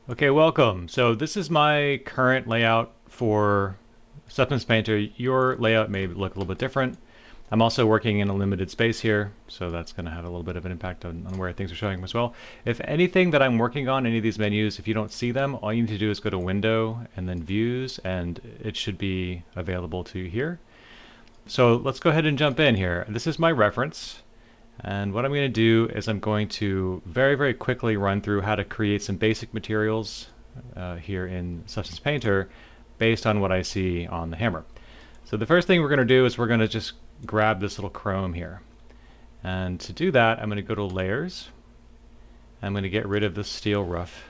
Okay, welcome. So this is my current layout for Substance Painter. Your layout may look a little bit different. I'm also working in a limited space here, so that's going to have a little bit of an impact on where things are showing as well. If anything that I'm working on, any of these menus, if you don't see them, all you need to do is go to Window and then Views, and it should be available to you here. So let's go ahead and jump in here. This is my reference. And what I'm going to do is I'm going to very quickly run through how to create some basic materials here in Substance Painter based on what I see on the hammer. So the first thing we're going to do is we're going to just grab this little chrome here. And to do that, I'm going to go to Layers. I'm going to get rid of the steel rough.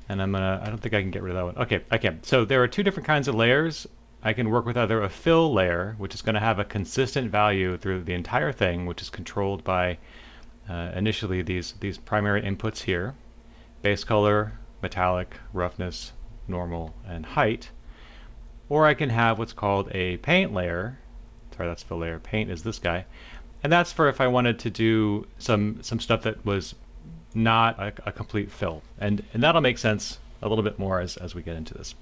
And I don't think I can get rid of that one. Okay, I can. So there are two different kinds of layers. I can work with either a fill layer, which is going to have a consistent value through the entire thing, which is controlled by initially these primary inputs here: base color, metallic, roughness, normal, and height. Or I can have what's called a paint layer. Sorry, that's fill layer. Paint is this guy. And that's for if I wanted to do some stuff that was not a complete fill. And that'll make sense a little bit more as we get into this.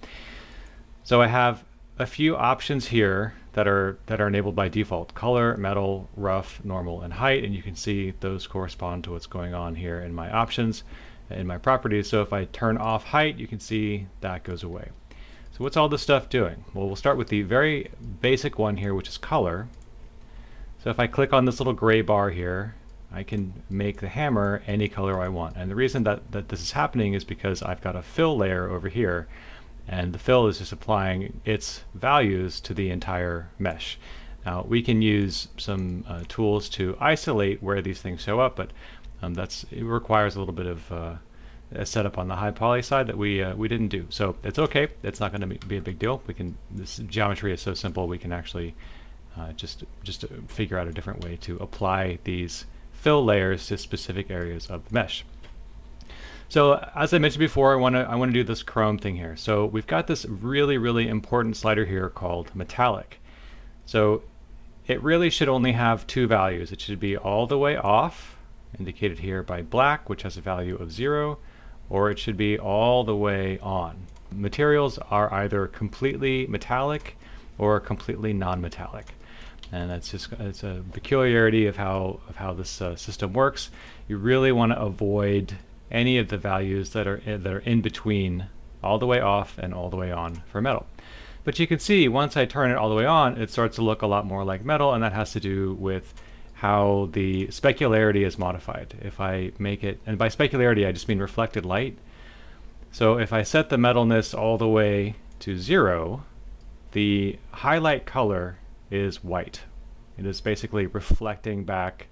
So I have a few options here that are enabled by default: color, metal, rough, normal, and height. And you can see those correspond to what's going on here in my options, in my properties. So if I turn off height, you can see that goes away. So what's all this stuff doing? Well, we'll start with the very basic one here, which is color. So if I click on this little gray bar here, I can make the hammer any color I want. And the reason that this is happening is because I've got a fill layer over here, and the fill is just applying its values to the entire mesh. Now we can use some tools to isolate where these things show up, but it requires a little bit of a setup on the high poly side that we didn't do. So it's okay. It's not going to be a big deal. This geometry is so simple. We can actually just figure out a different way to apply these fill layers to specific areas of the mesh. So as I mentioned before, I want to do this chrome thing here. So we've got this really important slider here called metallic. So it really should only have two values. It should be all the way off, indicated here by black, which has a value of 0, or it should be all the way on. Materials are either completely metallic or completely non-metallic. And it's a peculiarity of how this system works. You really want to avoid any of the values that are in between all the way off and all the way on for metal. But you can see once I turn it all the way on, it starts to look a lot more like metal, and that has to do with how the specularity is modified. If I make it, and by specularity I just mean reflected light. So if I set the metalness all the way to 0, the highlight color is white. It is basically reflecting back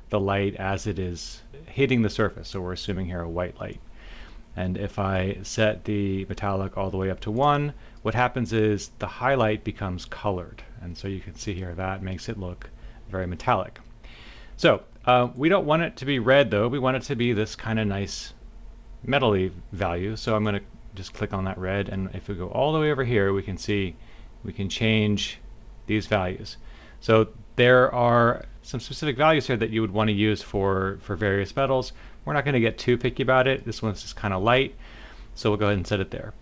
the light as it is hitting the surface. So we're assuming here a white light. And if I set the metallic all the way up to 1, what happens is the highlight becomes colored. And so you can see here that makes it look very metallic. So we don't want it to be red though. We want it to be this kind of nice metally value. So I'm going to just click on that red, and if we go all the way over here, we can see we can change these values. So there are some specific values here that you would want to use for various metals. We're not going to get too picky about it. This one's just kind of light, so we'll go ahead and set it there.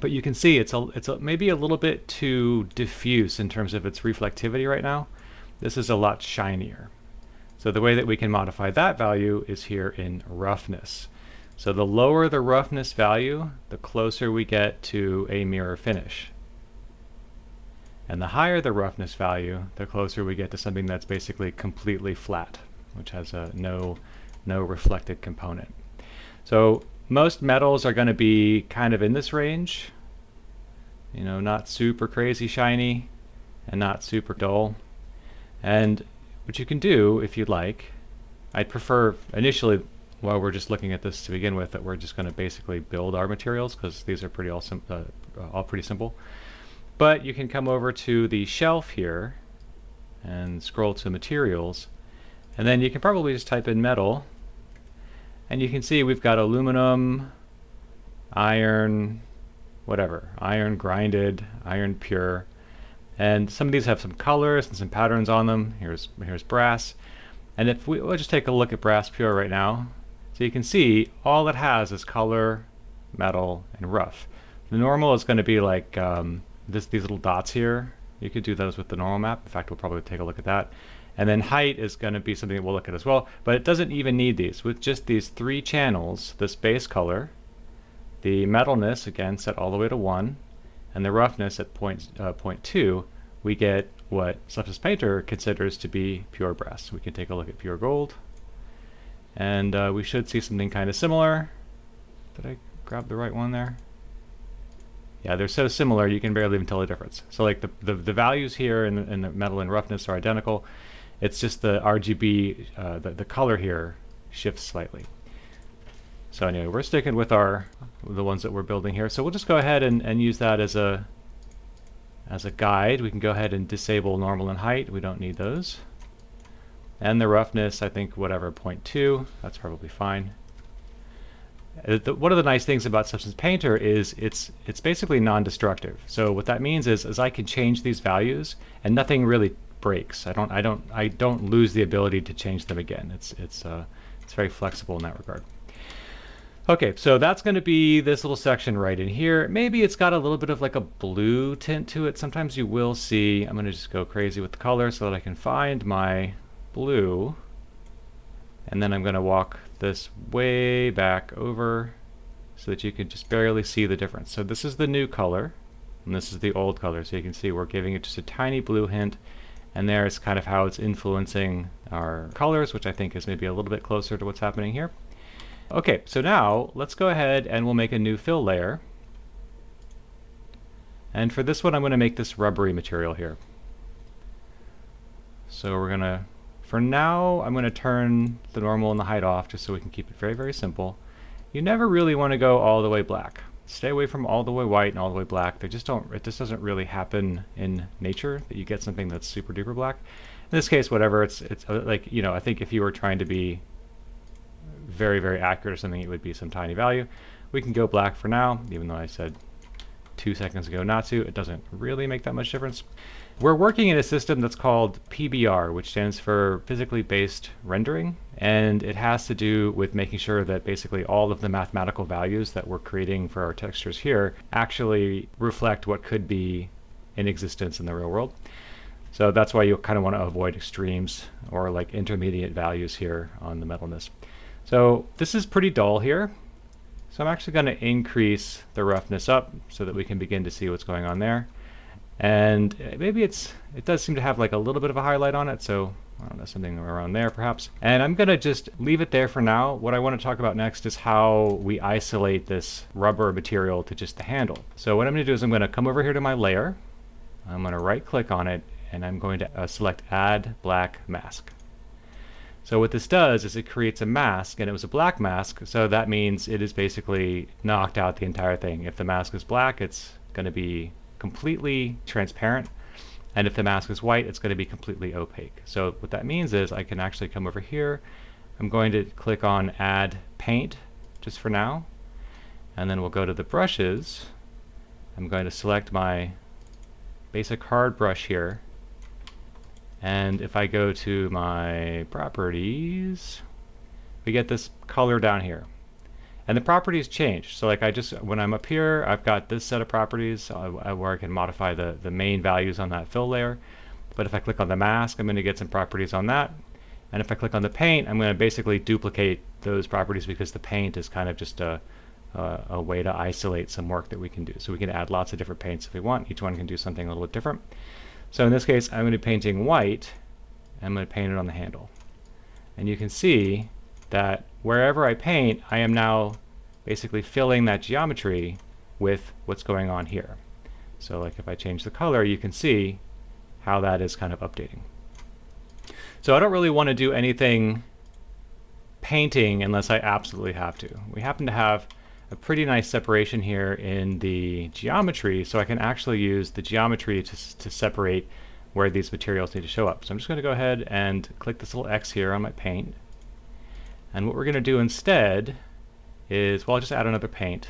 But you can see it's maybe a little bit too diffuse in terms of its reflectivity right now. This is a lot shinier. So the way that we can modify that value is here in roughness. So the lower the roughness value, the closer we get to a mirror finish. And the higher the roughness value, the closer we get to something that's basically completely flat, which has no reflected component. So most metals are going to be kind of in this range, you know, not super crazy shiny and not super dull. And what you can do, if you'd like, I'd prefer initially, while we're just looking at this to begin with, that we're just going to basically build our materials, because these are all pretty simple. But you can come over to the shelf here and scroll to materials, and then you can probably just type in metal, and you can see we've got aluminum, iron, whatever, iron grinded, iron pure, and some of these have some colors and some patterns on them. Here's brass, and if we'll just take a look at brass pure right now. So you can see all it has is color, metal, and rough. The normal is going to be like these little dots here. You could do those with the normal map. In fact, we'll probably take a look at that. And then height is going to be something that we'll look at as well. But it doesn't even need these. With just these 3 channels, this base color, the metalness, again, set all the way to 1, and the roughness at 0.2, we get what Substance Painter considers to be pure brass. We can take a look at pure gold. And we should see something kind of similar. Did I grab the right one there? Yeah, they're so similar you can barely even tell the difference. So like the values here in the metal and roughness are identical. It's just the RGB, the color here shifts slightly. So anyway, we're sticking with the ones that we're building here. So we'll just go ahead and use that as a guide. We can go ahead and disable normal and height. We don't need those. And the roughness, I think whatever, 0.2, that's probably fine. One of the nice things about Substance Painter is it's basically non-destructive. So what that means is I can change these values and nothing really breaks. I don't lose the ability to change them again. It's very flexible in that regard. Okay, so that's going to be this little section right in here. Maybe it's got a little bit of like a blue tint to it. Sometimes you will see, I'm going to just go crazy with the color so that I can find my blue, and then I'm going to walk this way back over so that you can just barely see the difference. So this is the new color and this is the old color, so you can see we're giving it just a tiny blue hint, and there's kind of how it's influencing our colors, which I think is maybe a little bit closer to what's happening here. Okay, so now let's go ahead and we'll make a new fill layer, and for this one I'm going to make this rubbery material here. So we're going to, for now, I'm going to turn the normal and the height off just so we can keep it very, very simple. You never really want to go all the way black. Stay away from all the way white and all the way black. It just doesn't really happen in nature that you get something that's super duper black. In this case, whatever, it's like, you know, I think if you were trying to be very, very accurate or something, it would be some tiny value. We can go black for now, even though I said 2 seconds ago not to. It doesn't really make that much difference. We're working in a system that's called PBR, which stands for Physically Based Rendering, and it has to do with making sure that basically all of the mathematical values that we're creating for our textures here actually reflect what could be in existence in the real world. So that's why you kind of want to avoid extremes or like intermediate values here on the metalness. So this is pretty dull here. So I'm actually going to increase the roughness up so that we can begin to see what's going on there. And maybe it does seem to have like a little bit of a highlight on it, so I don't know, something around there perhaps. And I'm going to just leave it there for now. What I want to talk about next is how we isolate this rubber material to just the handle. So what I'm going to do is I'm going to come over here to my layer. I'm going to right click on it, and I'm going to select Add Black Mask. So what this does is it creates a mask, and it was a black mask, so that means it is basically knocked out the entire thing. If the mask is black, it's going to be completely transparent, and if the mask is white, it's going to be completely opaque. So what that means is I can actually come over here. I'm going to click on Add Paint just for now, and then we'll go to the brushes. I'm going to select my basic hard brush here, and if I go to my properties, we get this color down here. And the properties change. So like when I'm up here, I've got this set of properties where I can modify the main values on that fill layer. But if I click on the mask, I'm going to get some properties on that. And if I click on the paint, I'm going to basically duplicate those properties because the paint is kind of just a way to isolate some work that we can do. So we can add lots of different paints if we want. Each one can do something a little bit different. So in this case, I'm going to be painting white. I'm going to paint it on the handle. And you can see that wherever I paint, I am now basically filling that geometry with what's going on here. So like if I change the color, you can see how that is kind of updating. So I don't really want to do anything painting unless I absolutely have to. We happen to have a pretty nice separation here in the geometry, so I can actually use the geometry to separate where these materials need to show up. So I'm just going to go ahead and click this little X here on my paint. And what we're going to do instead is, well, I'll just add another paint.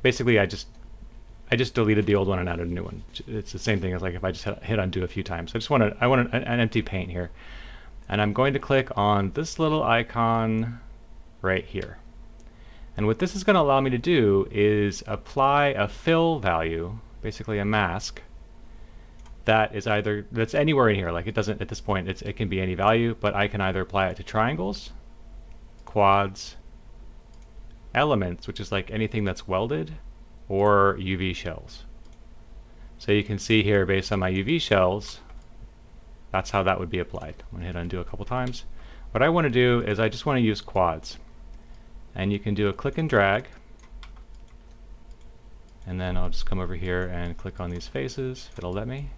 Basically, I just deleted the old one and added a new one. It's the same thing as like if I just hit undo a few times. I want an empty paint here. And I'm going to click on this little icon right here. And what this is going to allow me to do is apply a fill value, basically a mask, that is that's anywhere in here. Like it doesn't, at this point, it can be any value, but I can either apply it to triangles, quads, elements, which is like anything that's welded, or UV shells. So you can see here, based on my UV shells, that's how that would be applied. I'm going to hit undo a couple times. What I want to do is I just want to use quads. And you can do a click and drag. And then I'll just come over here and click on these faces, if it'll let me.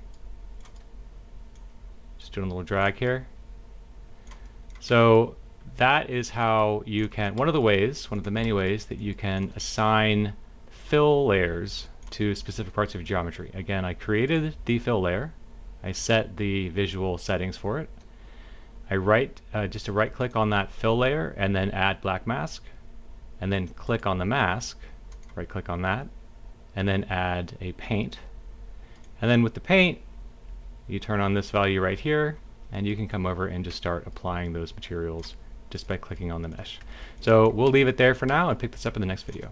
Just doing a little drag here. So that is how you can, one of the many ways that you can assign fill layers to specific parts of geometry. Again, I created the fill layer. I set the visual settings for it. I just right click on that fill layer and then add black mask, and then click on the mask, right click on that, and then add a paint. And then with the paint, you turn on this value right here, and you can come over and just start applying those materials just by clicking on the mesh. So we'll leave it there for now and pick this up in the next video.